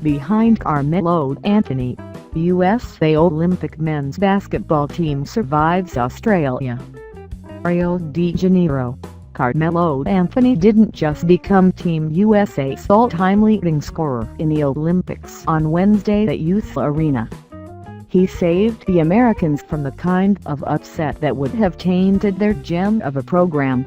Behind Carmelo Anthony, USA Olympic men's basketball team survives Australia. Rio de Janeiro. Carmelo Anthony didn't just become Team USA's all-time leading scorer in the Olympics on Wednesday at Youth Arena. He saved the Americans from the kind of upset that would have tainted their gem of a program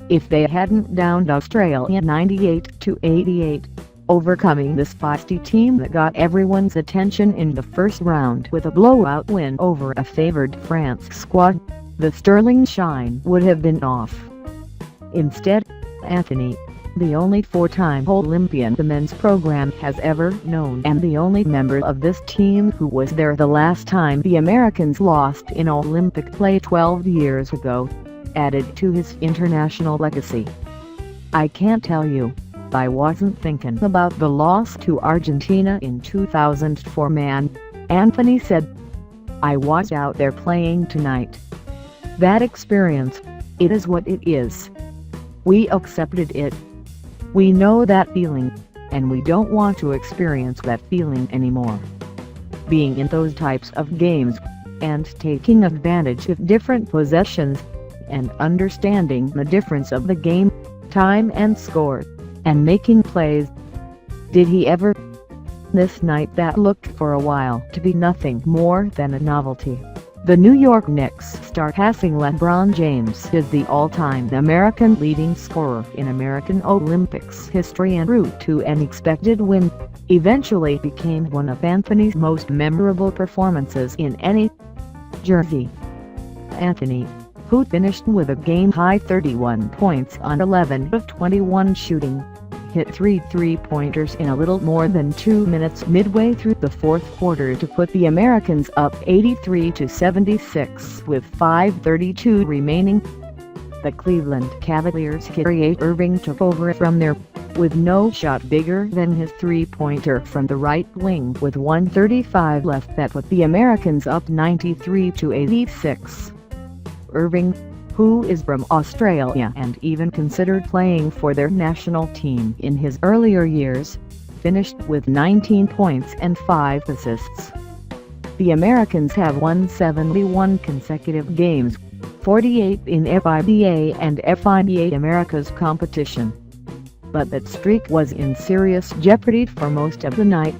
if they hadn't downed Australia 98-88, overcoming this feisty team that got everyone's attention in the first round with a blowout win over a favored France squad. The sterling shine would have been off. Instead, Anthony, the only four-time Olympian the men's program has ever known and the only member of this team who was there the last time the Americans lost in Olympic play 12 years ago, added to his international legacy. "I can't tell you, I wasn't thinking about the loss to Argentina in 2004, man," Anthony said. "I was out there playing tonight. That experience, it is what it is. We accepted it. We know that feeling, and we don't want to experience that feeling anymore. Being in those types of games, and taking advantage of different possessions, and understanding the difference of the game, time and score, and making plays. Did he ever?" This night that looked for a while to be nothing more than a novelty. The New York Knicks star passing LeBron James is the all-time American leading scorer in American Olympics history en route to an expected win, eventually became one of Anthony's most memorable performances in any jersey. Anthony, who finished with a game-high 31 points on 11 of 21 shooting, hit 3 three-pointers in a little more than 2 minutes midway through the fourth quarter to put the Americans up 83-76 with 5:32 remaining. The Cleveland Cavaliers' Kyrie Irving took over from there, with no shot bigger than his three-pointer from the right wing with 1:35 left that put the Americans up 93-86. Irving, who is from Australia and even considered playing for their national team in his earlier years, finished with 19 points and 5 assists. The Americans have won 71 consecutive games, 48 in FIBA and FIBA Americas competition. But that streak was in serious jeopardy for most of the night.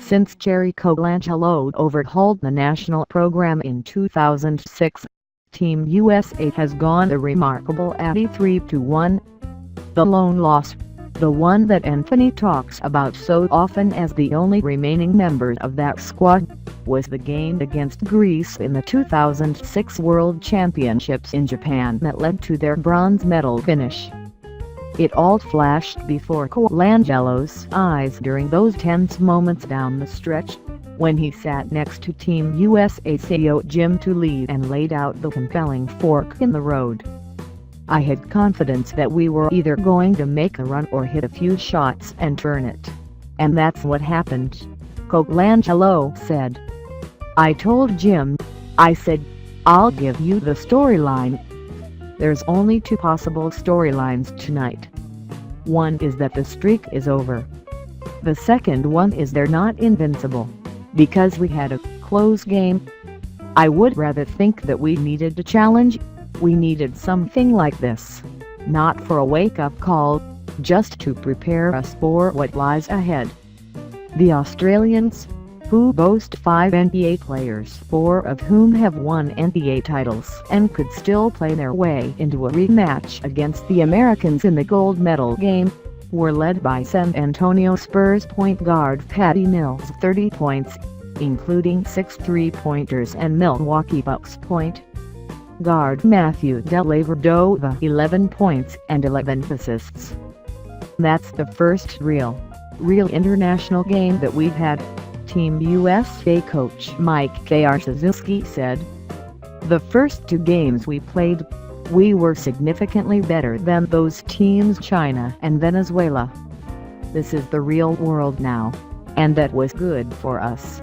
Since Jerry Colangelo overhauled the national program in 2006, Team USA has gone a remarkable 83-1. The lone loss, the one that Anthony talks about so often as the only remaining member of that squad, was the game against Greece in the 2006 World Championships in Japan that led to their bronze medal finish. It all flashed before Colangelo's eyes during those tense moments down the stretch, when he sat next to Team USA CEO Jim Tully and laid out the compelling fork in the road. "I had confidence that we were either going to make a run or hit a few shots and turn it. And that's what happened," Colangelo said. "I told Jim, I said, I'll give you the storyline. There's only two possible storylines tonight. One is that the streak is over. The second one is they're not invincible. Because we had a close game. I would rather think that we needed a challenge. We needed something like this. Not for a wake-up call, just to prepare us for what lies ahead." The Australians, who boast 5 NBA players, 4 of whom have won NBA titles and could still play their way into a rematch against the Americans in the gold medal game, were led by San Antonio Spurs point guard Patty Mills' 30 points, including 6 three-pointers, and Milwaukee Bucks point guard Matthew Dellavedova 11 points and 11 assists. "That's the first real international game that we've had," Team USA coach Mike Suzuki said. "The first 2 games we played, we were significantly better than those teams China and Venezuela. This is the real world now, and that was good for us."